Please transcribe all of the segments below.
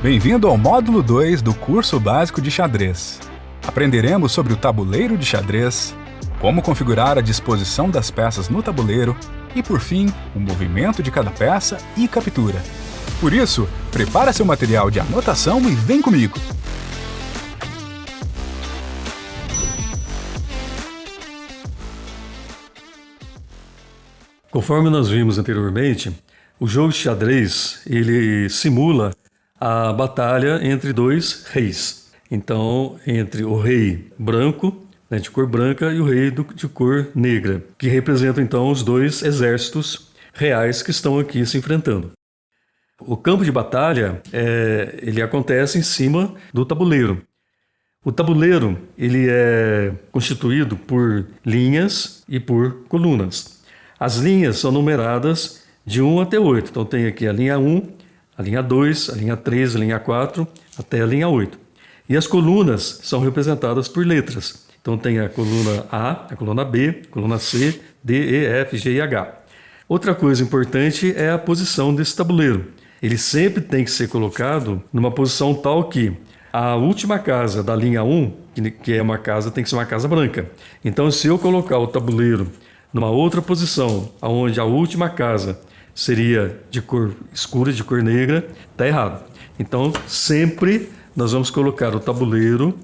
Bem-vindo ao módulo 2 do curso básico de xadrez. Aprenderemos sobre o tabuleiro de xadrez, como configurar a disposição das peças no tabuleiro e, por fim, o movimento de cada peça e captura. Por isso, prepara seu material de anotação e vem comigo! Conforme nós vimos anteriormente, o jogo de xadrez ele simula a batalha entre dois reis. Então, entre o rei branco, de cor branca, e o rei de cor negra, que representam então os dois exércitos reais que estão aqui se enfrentando. O campo de batalha ele acontece em cima do tabuleiro. O tabuleiro ele é constituído por linhas e por colunas. As linhas são numeradas de 1 até 8. Então tem aqui a linha 1, a linha 2, a linha 3, a linha 4, até a linha 8. E as colunas são representadas por letras. Então tem a coluna A, a coluna B, a coluna C, D, E, F, G e H. Outra coisa importante é a posição desse tabuleiro. Ele sempre tem que ser colocado numa posição tal que a última casa da linha 1, que é uma casa, tem que ser uma casa branca. Então se eu colocar o tabuleiro numa outra posição, onde a última casa seria de cor escura, de cor negra, está errado. Então, sempre nós vamos colocar o tabuleiro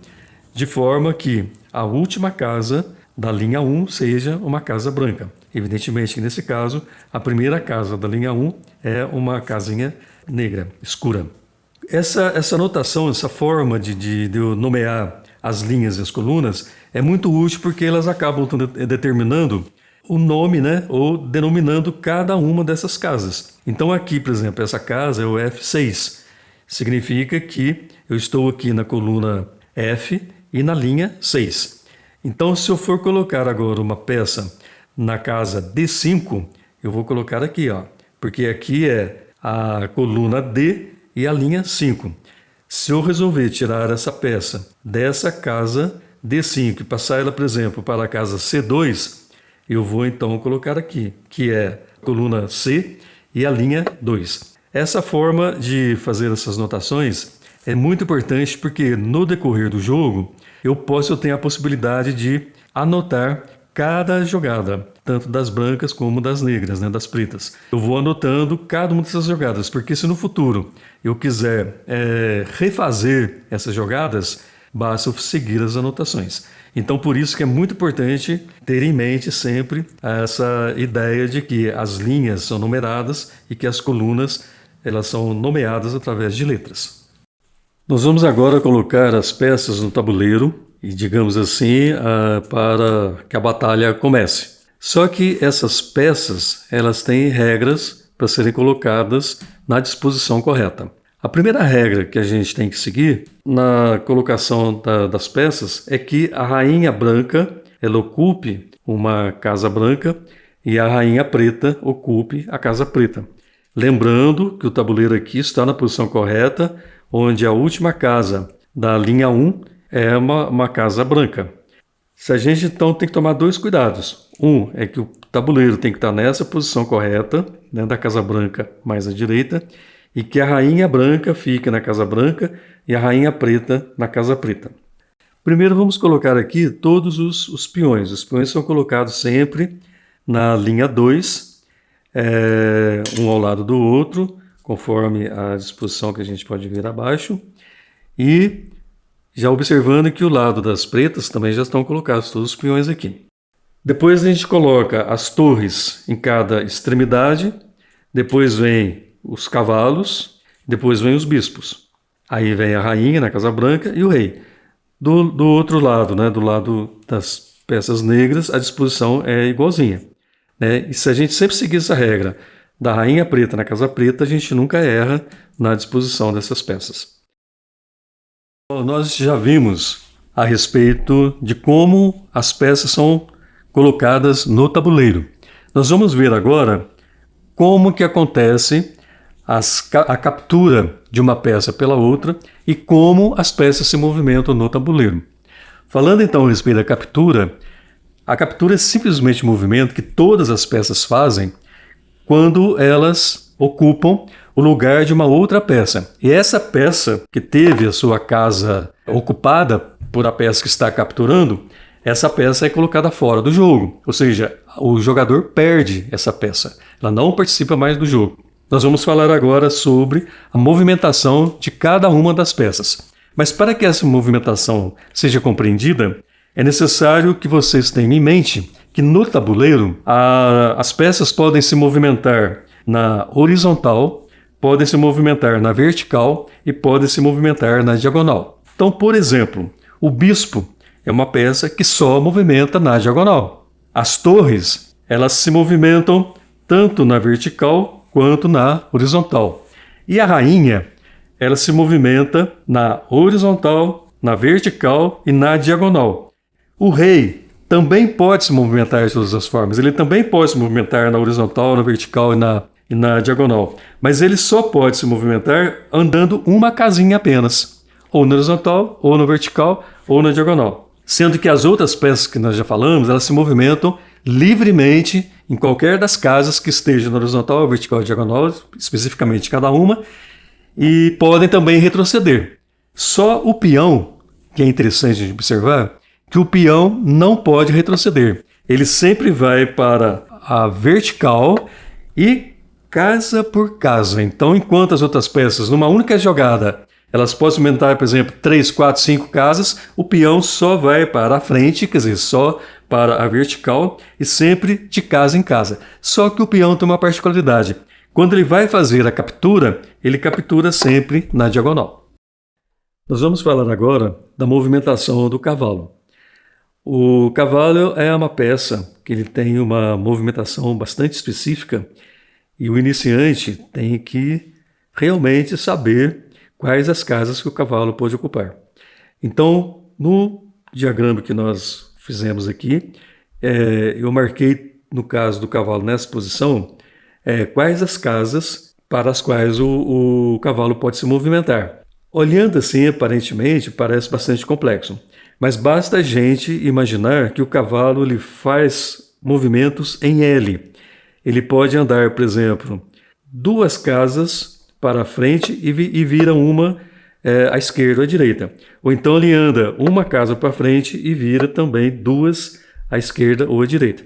de forma que a última casa da linha 1 seja uma casa branca. Evidentemente que, nesse caso, a primeira casa da linha 1 é uma casinha negra, escura. Essa notação, essa forma de eu nomear as linhas e as colunas é muito útil porque elas acabam determinando o nome, ou denominando cada uma dessas casas. Então aqui, por exemplo, essa casa é o F6. Significa que eu estou aqui na coluna F e na linha 6. Então, se eu for colocar agora uma peça na casa D5, eu vou colocar aqui, porque aqui é a coluna D e a linha 5. Se eu resolver tirar essa peça dessa casa D5 e passar ela, por exemplo, para a casa C2, eu vou então colocar aqui, que é a coluna C e a linha 2. Essa forma de fazer essas notações é muito importante porque no decorrer do jogo eu tenho a possibilidade de anotar cada jogada, tanto das brancas como das negras, das pretas. Eu vou anotando cada uma dessas jogadas, porque se no futuro eu quiser refazer essas jogadas, basta eu seguir as anotações. Então, por isso que é muito importante ter em mente sempre essa ideia de que as linhas são numeradas e que as colunas elas são nomeadas através de letras. Nós vamos agora colocar as peças no tabuleiro e, digamos assim, para que a batalha comece. Só que essas peças elas têm regras para serem colocadas na disposição correta. A primeira regra que a gente tem que seguir na colocação das peças é que a rainha branca ela ocupe uma casa branca e a rainha preta ocupe a casa preta. Lembrando que o tabuleiro aqui está na posição correta, onde a última casa da linha 1 é uma casa branca. A gente então tem que tomar dois cuidados. Um é que o tabuleiro tem que estar nessa posição correta, da casa branca mais à direita, e que a rainha branca fique na casa branca e a rainha preta na casa preta. Primeiro vamos colocar aqui todos os peões. Os peões são colocados sempre na linha 2, um ao lado do outro, conforme a disposição que a gente pode ver abaixo. E já observando que o lado das pretas também já estão colocados todos os peões aqui. Depois a gente coloca as torres em cada extremidade, depois vem os cavalos, depois vem os bispos. Aí vem a rainha na casa branca e o rei. Do outro lado, do lado das peças negras, a disposição é igualzinha. E se a gente sempre seguir essa regra da rainha preta na casa preta, a gente nunca erra na disposição dessas peças. Nós já vimos a respeito de como as peças são colocadas no tabuleiro. Nós vamos ver agora como que acontece a captura de uma peça pela outra e como as peças se movimentam no tabuleiro. Falando então a respeito da captura, a captura é simplesmente o movimento que todas as peças fazem quando elas ocupam o lugar de uma outra peça. E essa peça que teve a sua casa ocupada por a peça que está capturando, essa peça é colocada fora do jogo. Ou seja, o jogador perde essa peça. Ela não participa mais do jogo. Nós vamos falar agora sobre a movimentação de cada uma das peças. Mas para que essa movimentação seja compreendida, é necessário que vocês tenham em mente que no tabuleiro as peças podem se movimentar na horizontal, podem se movimentar na vertical e podem se movimentar na diagonal. Então, por exemplo, o bispo é uma peça que só movimenta na diagonal. As torres, elas se movimentam tanto na vertical quanto na horizontal. E a rainha, ela se movimenta na horizontal, na vertical e na diagonal. O rei também pode se movimentar de todas as formas. Ele também pode se movimentar na horizontal, na vertical e na diagonal. Mas ele só pode se movimentar andando uma casinha apenas. Ou na horizontal, ou na vertical, ou na diagonal. Sendo que as outras peças que nós já falamos, elas se movimentam livremente em qualquer das casas que esteja na horizontal, vertical e diagonal, especificamente cada uma, e podem também retroceder. Só o peão, que é interessante de observar, que o peão não pode retroceder. Ele sempre vai para a vertical e casa por casa. Então, enquanto as outras peças, numa única jogada, elas podem aumentar, por exemplo, 3, 4, 5 casas, o peão só vai para a frente, quer dizer, só para a vertical e sempre de casa em casa. Só que o peão tem uma particularidade. Quando ele vai fazer a captura, ele captura sempre na diagonal. Nós vamos falar agora da movimentação do cavalo. O cavalo é uma peça que ele tem uma movimentação bastante específica e o iniciante tem que realmente saber quais as casas que o cavalo pode ocupar. Então, no diagrama que nós fizemos aqui, eu marquei, no caso do cavalo nessa posição, quais as casas para as quais o cavalo pode se movimentar. Olhando assim, aparentemente, parece bastante complexo, mas basta a gente imaginar que o cavalo ele faz movimentos em L. Ele pode andar, por exemplo, 2 casas para a frente e vira uma à esquerda ou à direita. Ou então ele anda uma casa para frente e vira também 2 à esquerda ou à direita.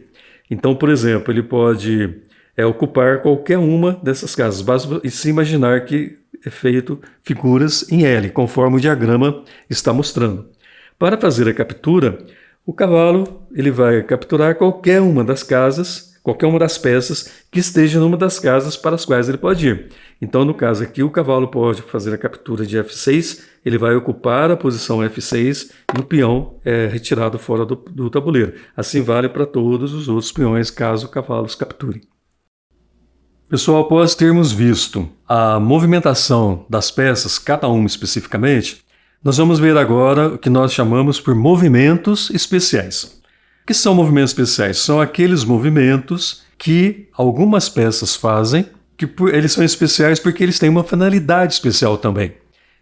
Então, por exemplo, ele pode ocupar qualquer uma dessas casas. Basta se imaginar que é feito figuras em L, conforme o diagrama está mostrando. Para fazer a captura, o cavalo ele vai capturar qualquer uma das casas, qualquer uma das peças que esteja numa das casas para as quais ele pode ir. Então, no caso aqui, o cavalo pode fazer a captura de F6, ele vai ocupar a posição F6 e o peão é retirado fora do tabuleiro. Assim vale para todos os outros peões, caso o cavalo os capture. Pessoal, após termos visto a movimentação das peças, cada uma especificamente, nós vamos ver agora o que nós chamamos por movimentos especiais. O que são movimentos especiais? São aqueles movimentos que algumas peças fazem, que eles são especiais porque eles têm uma finalidade especial também.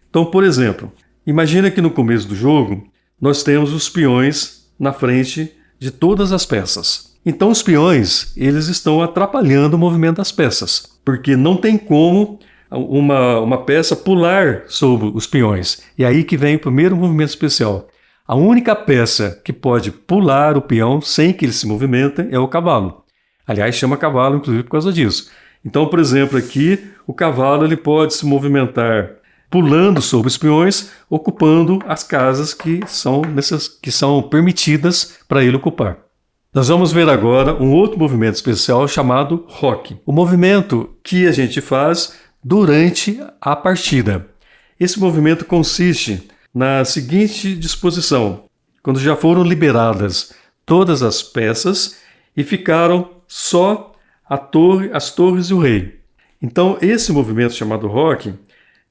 Então, por exemplo, imagina que no começo do jogo nós temos os peões na frente de todas as peças. Então os peões eles estão atrapalhando o movimento das peças, porque não tem como uma peça pular sobre os peões. E aí que vem o primeiro movimento especial. A única peça que pode pular o peão sem que ele se movimente é o cavalo. Aliás, chama cavalo inclusive por causa disso. Então, por exemplo, aqui o cavalo ele pode se movimentar pulando sobre os peões, ocupando as casas que são permitidas para ele ocupar. Nós vamos ver agora um outro movimento especial chamado roque. O movimento que a gente faz durante a partida. Esse movimento consiste na seguinte disposição: quando já foram liberadas todas as peças e ficaram só as torres e o rei. Então esse movimento chamado roque,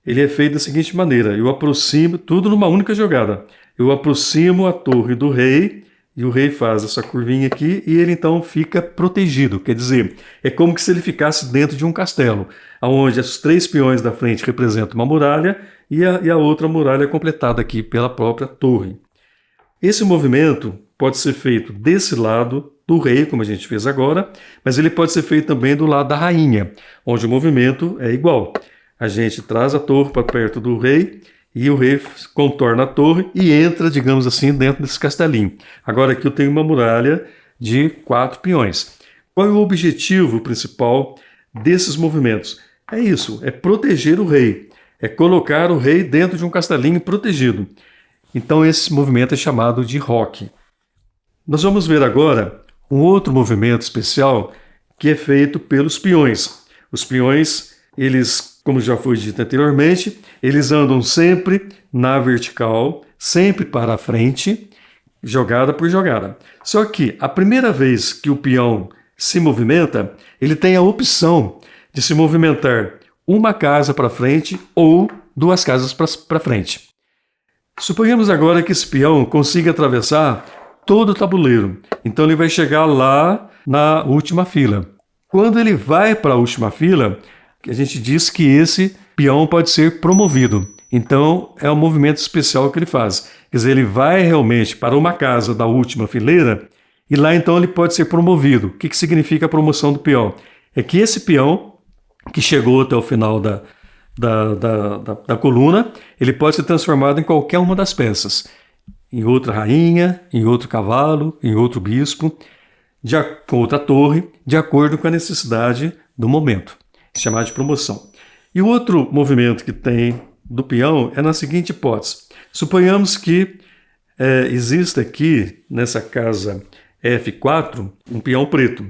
ele é feito da seguinte maneira: eu aproximo, tudo numa única jogada, eu aproximo a torre do rei e o rei faz essa curvinha aqui e ele então fica protegido. Quer dizer, é como se ele ficasse dentro de um castelo, onde os 3 peões da frente representam uma muralha e a outra muralha é completada aqui pela própria torre. Esse movimento pode ser feito desse lado, do rei, como a gente fez agora, mas ele pode ser feito também do lado da rainha, onde o movimento é igual. A gente traz a torre para perto do rei e o rei contorna a torre e entra, digamos assim, dentro desse castelinho. Agora aqui eu tenho uma muralha de 4 peões. Qual é o objetivo principal desses movimentos? É isso, é proteger o rei, é colocar o rei dentro de um castelinho protegido. Então esse movimento é chamado de roque. Nós vamos ver agora um outro movimento especial que é feito pelos peões. Os peões, eles, como já foi dito anteriormente, eles andam sempre na vertical, sempre para a frente, jogada por jogada. Só que a primeira vez que o peão se movimenta, ele tem a opção de se movimentar uma casa para frente ou 2 casas para frente. Suponhamos agora que esse peão consiga atravessar todo o tabuleiro. Então ele vai chegar lá na última fila. Quando ele vai para a última fila, a gente diz que esse peão pode ser promovido. Então é um movimento especial que ele faz. Quer dizer, ele vai realmente para uma casa da última fileira e lá então ele pode ser promovido. O que significa a promoção do peão? É que esse peão que chegou até o final da coluna, ele pode ser transformado em qualquer uma das peças. Em outra rainha, em outro cavalo, em outro bispo, com outra torre, de acordo com a necessidade do momento. Chamado de promoção. E o outro movimento que tem do peão é na seguinte hipótese. Suponhamos que exista aqui, nessa casa F4, um peão preto.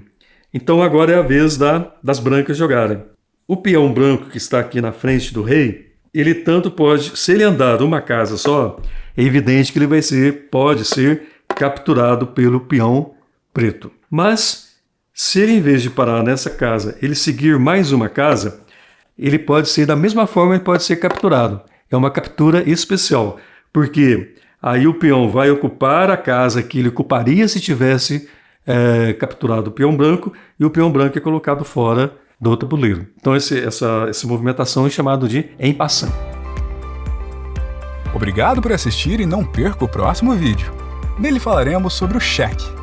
Então agora é a vez das brancas jogarem. O peão branco que está aqui na frente do rei, ele tanto pode, se ele andar uma casa só, é evidente que ele pode ser capturado pelo peão preto. Mas, se ele, em vez de parar nessa casa, ele seguir mais uma casa, ele pode ser, da mesma forma, ele pode ser capturado. É uma captura especial, porque aí o peão vai ocupar a casa que ele ocuparia se tivesse capturado o peão branco, e o peão branco é colocado fora do tabuleiro. Então essa movimentação é chamada de en passant. Obrigado por assistir e não perca o próximo vídeo. Nele falaremos sobre o cheque.